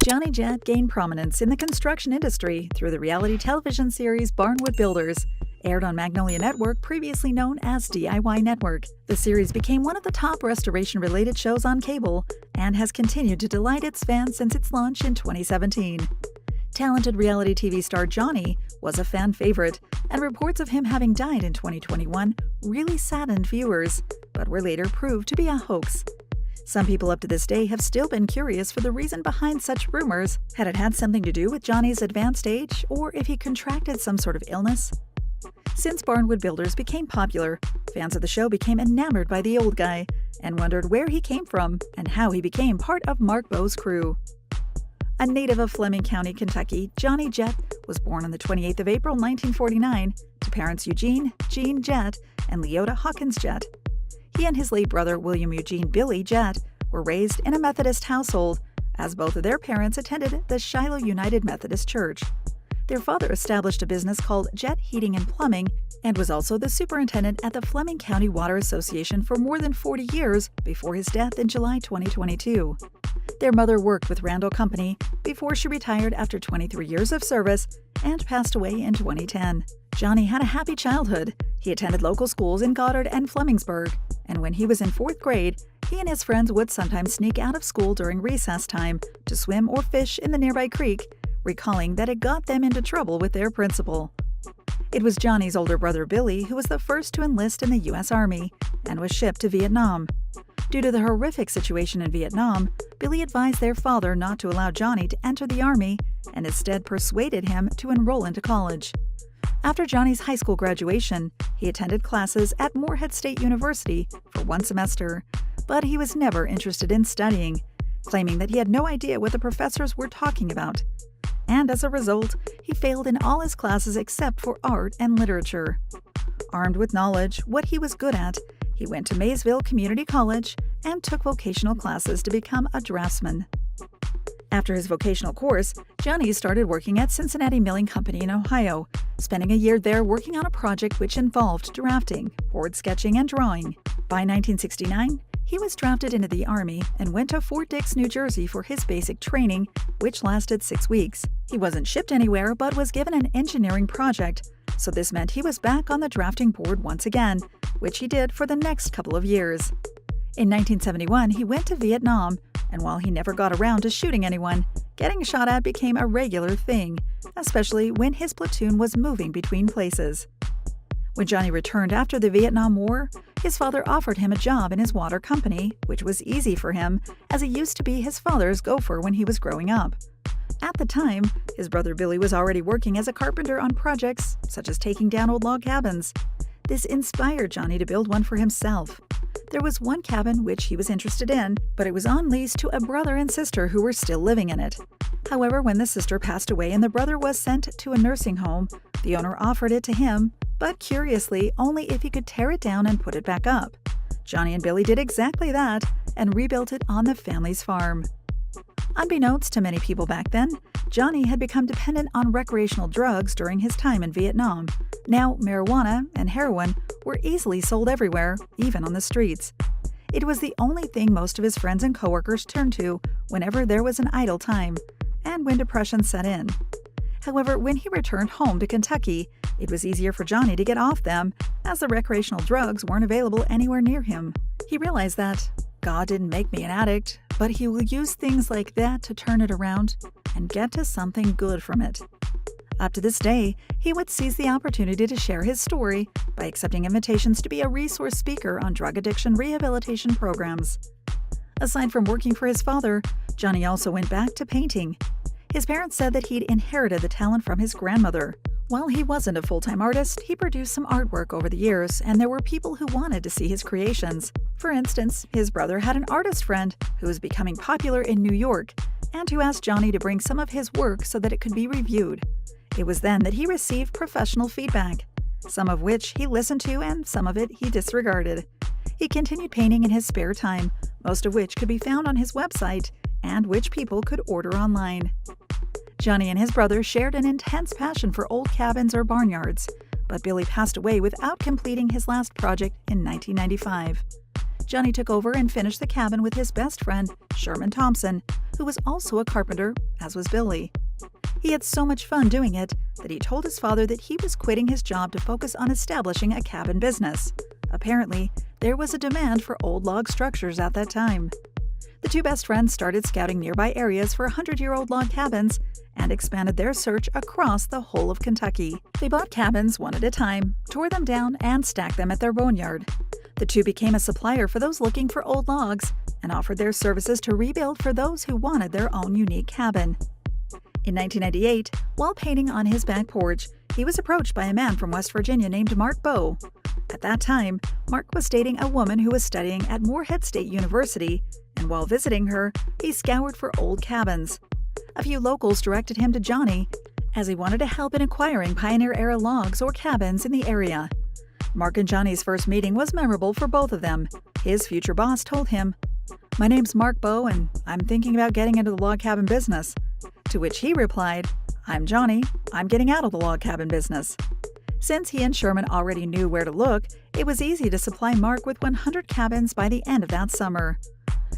Johnny Jett gained prominence in the construction industry through the reality television series Barnwood Builders, aired on Magnolia Network, previously known as DIY Network. The series became one of the top restoration-related shows on cable and has continued to delight its fans since its launch in 2017. Talented reality TV star Johnny was a fan favorite, and reports of him having died in 2021 really saddened viewers, but were later proved to be a hoax. Some people up to this day have still been curious for the reason behind such rumors. Had it had something to do with Johnny's advanced age, or if he contracted some sort of illness? Since Barnwood Builders became popular, fans of the show became enamored by the old guy and wondered where he came from and how he became part of Mark Bowe's crew. A native of Fleming County, Kentucky, Johnny Jett was born on the 28th of April 1949 to parents Eugene Jean Jett and Leota Hawkins Jett. He and his late brother, William Eugene Billy Jett, were raised in a Methodist household, as both of their parents attended the Shiloh United Methodist Church. Their father established a business called Jett Heating and Plumbing and was also the superintendent at the Fleming County Water Association for more than 40 years before his death in July 2022. Their mother worked with Randall Company before she retired after 23 years of service and passed away in 2010. Johnny had a happy childhood. He attended local schools in Goddard and Flemingsburg, and when he was in 4th grade, he and his friends would sometimes sneak out of school during recess time to swim or fish in the nearby creek, recalling that it got them into trouble with their principal. It was Johnny's older brother Billy who was the first to enlist in the U.S. Army and was shipped to Vietnam. Due to the horrific situation in Vietnam, Billy advised their father not to allow Johnny to enter the Army and instead persuaded him to enroll into college. After Johnny's high school graduation, he attended classes at Morehead State University for 1 semester, but he was never interested in studying, claiming that he had no idea what the professors were talking about. And as a result, he failed in all his classes except for art and literature. Armed with knowledge, what he was good at, he went to Maysville Community College and took vocational classes to become a draftsman. After his vocational course, Johnny started working at Cincinnati Milling Company in Ohio, spending a year there working on a project which involved drafting, board sketching, and drawing. By 1969, he was drafted into the Army and went to Fort Dix, New Jersey for his basic training, which lasted 6 weeks. He wasn't shipped anywhere but was given an engineering project, so this meant he was back on the drafting board once again, which he did for the next couple of years. In 1971, he went to Vietnam, and while he never got around to shooting anyone, getting shot at became a regular thing, especially when his platoon was moving between places. When Johnny returned after the Vietnam War, his father offered him a job in his water company, which was easy for him, as he used to be his father's gopher when he was growing up. At the time, his brother Billy was already working as a carpenter on projects such as taking down old log cabins. This inspired Johnny to build one for himself. There was one cabin which he was interested in, but it was on lease to a brother and sister who were still living in it. However, when the sister passed away and the brother was sent to a nursing home, the owner offered it to him, but curiously, only if he could tear it down and put it back up. Johnny and Billy did exactly that and rebuilt it on the family's farm. Unbeknownst to many people back then, Johnny had become dependent on recreational drugs during his time in Vietnam. Now, marijuana and heroin were easily sold everywhere, even on the streets. It was the only thing most of his friends and coworkers turned to whenever there was an idle time, and when depression set in. However, when he returned home to Kentucky, it was easier for Johnny to get off them, as the recreational drugs weren't available anywhere near him. He realized that God didn't make me an addict, but he will use things like that to turn it around and get to something good from it. Up to this day, he would seize the opportunity to share his story by accepting invitations to be a resource speaker on drug addiction rehabilitation programs. Aside from working for his father, Johnny also went back to painting. His parents said that he'd inherited the talent from his grandmother. While he wasn't a full-time artist, he produced some artwork over the years, and there were people who wanted to see his creations. For instance, his brother had an artist friend who was becoming popular in New York, and who asked Johnny to bring some of his work so that it could be reviewed. It was then that he received professional feedback, some of which he listened to and some of it he disregarded. He continued painting in his spare time, most of which could be found on his website and which people could order online. Johnny and his brother shared an intense passion for old cabins or barnyards, but Billy passed away without completing his last project in 1995. Johnny took over and finished the cabin with his best friend, Sherman Thompson, who was also a carpenter, as was Billy. He had so much fun doing it that he told his father that he was quitting his job to focus on establishing a cabin business. Apparently, there was a demand for old log structures at that time. The two best friends started scouting nearby areas for 100-year-old log cabins and expanded their search across the whole of Kentucky. They bought cabins one at a time, tore them down, and stacked them at their boneyard. The two became a supplier for those looking for old logs and offered their services to rebuild for those who wanted their own unique cabin. In 1998, while painting on his back porch, he was approached by a man from West Virginia named Mark Bowe. At that time, Mark was dating a woman who was studying at Morehead State University, and while visiting her, he scoured for old cabins. A few locals directed him to Johnny, as he wanted to help in acquiring Pioneer-era logs or cabins in the area. Mark and Johnny's first meeting was memorable for both of them. His future boss told him, "My name's Mark Bowe, and I'm thinking about getting into the log cabin business." To which he replied, "I'm Johnny. I'm getting out of the log cabin business." Since he and Sherman already knew where to look, it was easy to supply Mark with 100 cabins by the end of that summer.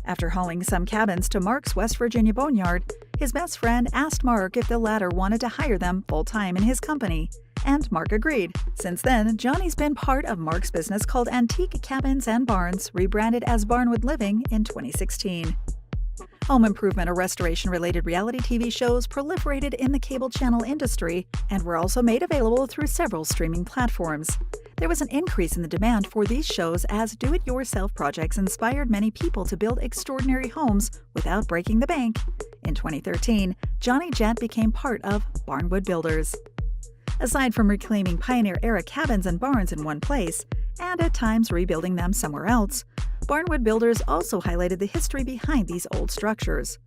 After hauling some cabins to Mark's West Virginia boneyard, his best friend asked Mark if the latter wanted to hire them full-time in his company, and Mark agreed. Since then, Johnny's been part of Mark's business called Antique Cabins and Barns, rebranded as Barnwood Living in 2016. Home improvement or restoration-related reality TV shows proliferated in the cable channel industry and were also made available through several streaming platforms. There was an increase in the demand for these shows as do-it-yourself projects inspired many people to build extraordinary homes without breaking the bank. In 2013, Johnny Jett became part of Barnwood Builders. Aside from reclaiming Pioneer-era cabins and barns in one place, and at times rebuilding them somewhere else, Barnwood Builders also highlighted the history behind these old structures.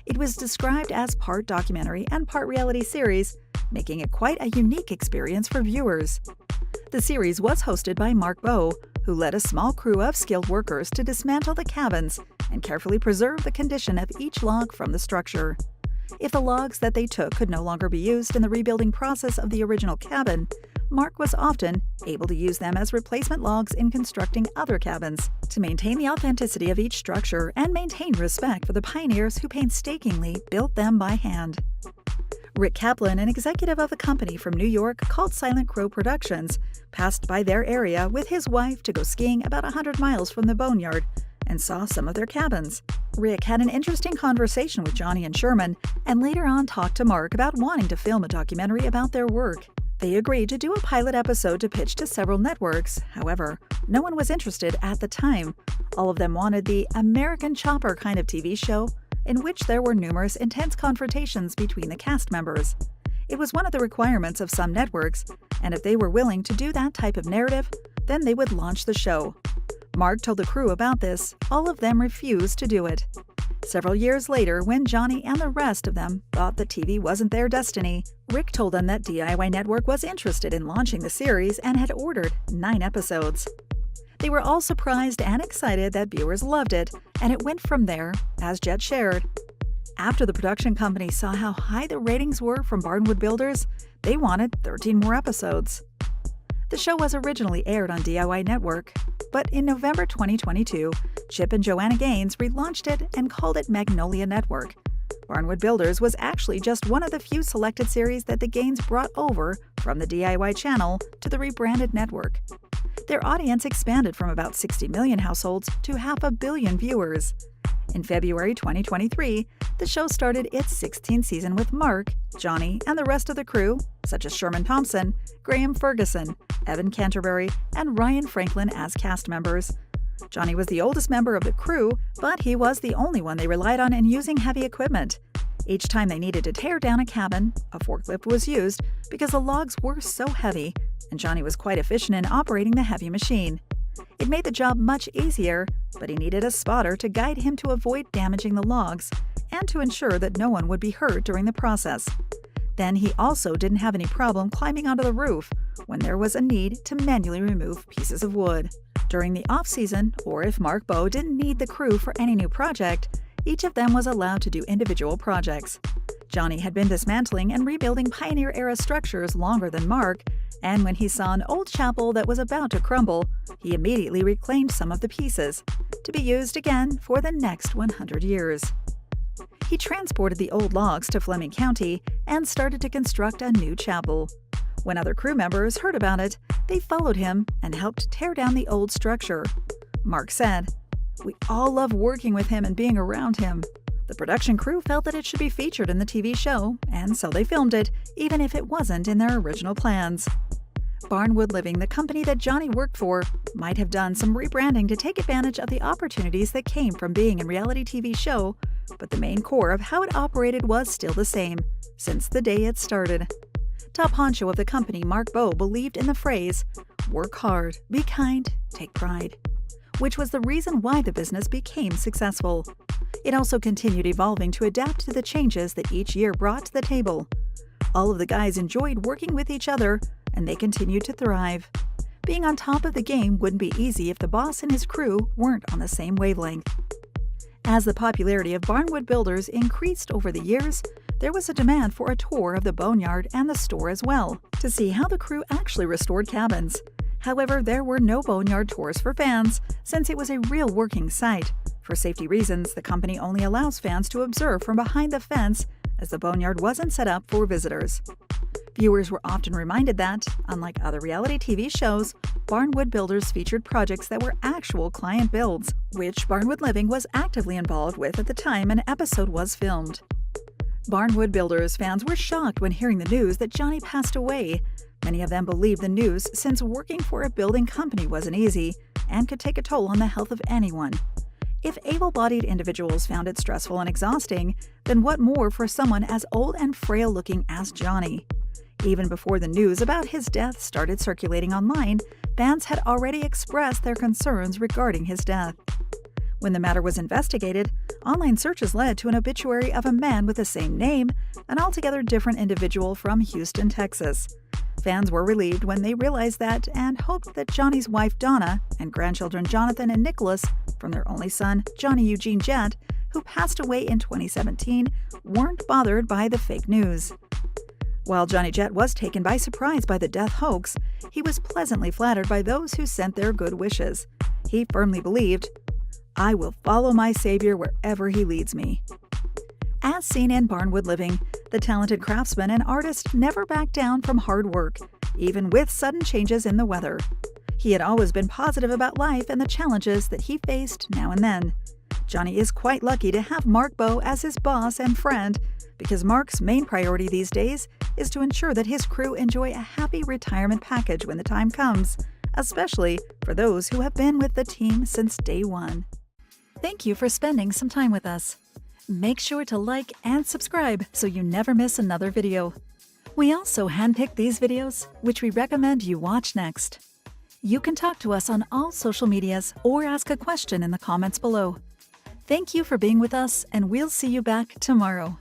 It was described as part documentary and part reality series, making it quite a unique experience for viewers. The series was hosted by Mark Bowe, who led a small crew of skilled workers to dismantle the cabins and carefully preserve the condition of each log from the structure. If the logs that they took could no longer be used in the rebuilding process of the original cabin, Mark was often able to use them as replacement logs in constructing other cabins. To maintain the authenticity of each structure and maintain respect for the pioneers who painstakingly built them by hand. Rick Kaplan, an executive of a company from New York called Silent Crow Productions, passed by their area with his wife to go skiing about 100 miles from the boneyard and saw some of their cabins. Rick had an interesting conversation with Johnny and Sherman and later on talked to Mark about wanting to film a documentary about their work. They agreed to do a pilot episode to pitch to several networks. However, no one was interested at the time. All of them wanted the American Chopper kind of TV show, in which there were numerous intense confrontations between the cast members. It was one of the requirements of some networks, and if they were willing to do that type of narrative, then they would launch the show. Mark told the crew about this. All of them refused to do it. Several years later, when Johnny and the rest of them thought that TV wasn't their destiny, Rick told them that DIY Network was interested in launching the series and had ordered 9 episodes. They were all surprised and excited that viewers loved it, and it went from there, as Jett shared. After the production company saw how high the ratings were from Barnwood Builders, they wanted 13 more episodes. The show was originally aired on DIY Network, but in November 2022, Chip and Joanna Gaines relaunched it and called it Magnolia Network. Barnwood Builders was actually just one of the few selected series that the Gaines brought over from the DIY channel to the rebranded network. Their audience expanded from about 60 million households to 500 million viewers. In February 2023, the show started its 16th season with Mark, Johnny, and the rest of the crew, such as Sherman Thompson, Graham Ferguson, Evan Canterbury, and Ryan Franklin as cast members. Johnny was the oldest member of the crew, but he was the only one they relied on in using heavy equipment. Each time they needed to tear down a cabin, a forklift was used because the logs were so heavy, and Johnny was quite efficient in operating the heavy machine. It made the job much easier, but he needed a spotter to guide him to avoid damaging the logs and to ensure that no one would be hurt during the process. Then he also didn't have any problem climbing onto the roof when there was a need to manually remove pieces of wood. During the off-season, or if Mark Bowe didn't need the crew for any new project, each of them was allowed to do individual projects. Johnny had been dismantling and rebuilding pioneer-era structures longer than Mark, and when he saw an old chapel that was about to crumble, he immediately reclaimed some of the pieces, to be used again for the next 100 years. He transported the old logs to Fleming County and started to construct a new chapel. When other crew members heard about it, they followed him and helped tear down the old structure. Mark said, "We all love working with him and being around him." The production crew felt that it should be featured in the TV show, and so they filmed it, even if it wasn't in their original plans. Barnwood Living, the company that Johnny worked for, might have done some rebranding to take advantage of the opportunities that came from being in a reality TV show, but the main core of how it operated was still the same, since the day it started. Top honcho of the company, Mark Bowe, believed in the phrase, "Work hard, be kind, take pride," which was the reason why the business became successful. It also continued evolving to adapt to the changes that each year brought to the table. All of the guys enjoyed working with each other, and they continued to thrive. Being on top of the game wouldn't be easy if the boss and his crew weren't on the same wavelength. As the popularity of Barnwood Builders increased over the years, there was a demand for a tour of the boneyard and the store as well, to see how the crew actually restored cabins. However, there were no boneyard tours for fans, since it was a real working site. For safety reasons, the company only allows fans to observe from behind the fence, as the boneyard wasn't set up for visitors. Viewers were often reminded that, unlike other reality TV shows, Barnwood Builders featured projects that were actual client builds, which Barnwood Living was actively involved with at the time an episode was filmed. Barnwood Builders fans were shocked when hearing the news that Johnny passed away. Many of them believed the news, since working for a building company wasn't easy and could take a toll on the health of anyone. If able-bodied individuals found it stressful and exhausting, then what more for someone as old and frail-looking as Johnny? Even before the news about his death started circulating online, fans had already expressed their concerns regarding his death. When the matter was investigated, online searches led to an obituary of a man with the same name, an altogether different individual from Houston, Texas. Fans were relieved when they realized that and hoped that Johnny's wife Donna and grandchildren Jonathan and Nicholas, from their only son, Johnny Eugene Jett, who passed away in 2017, weren't bothered by the fake news. While Johnny Jett was taken by surprise by the death hoax, he was pleasantly flattered by those who sent their good wishes. He firmly believed, "I will follow my savior wherever he leads me." As seen in Barnwood Living, the talented craftsman and artist never backed down from hard work, even with sudden changes in the weather. He had always been positive about life and the challenges that he faced now and then. Johnny is quite lucky to have Mark Bowe as his boss and friend, because Mark's main priority these days is to ensure that his crew enjoy a happy retirement package when the time comes, especially for those who have been with the team since day one. Thank you for spending some time with us. Make sure to like and subscribe so you never miss another video. We also handpick these videos, which we recommend you watch next. You can talk to us on all social medias or ask a question in the comments below. Thank you for being with us, and we'll see you back tomorrow.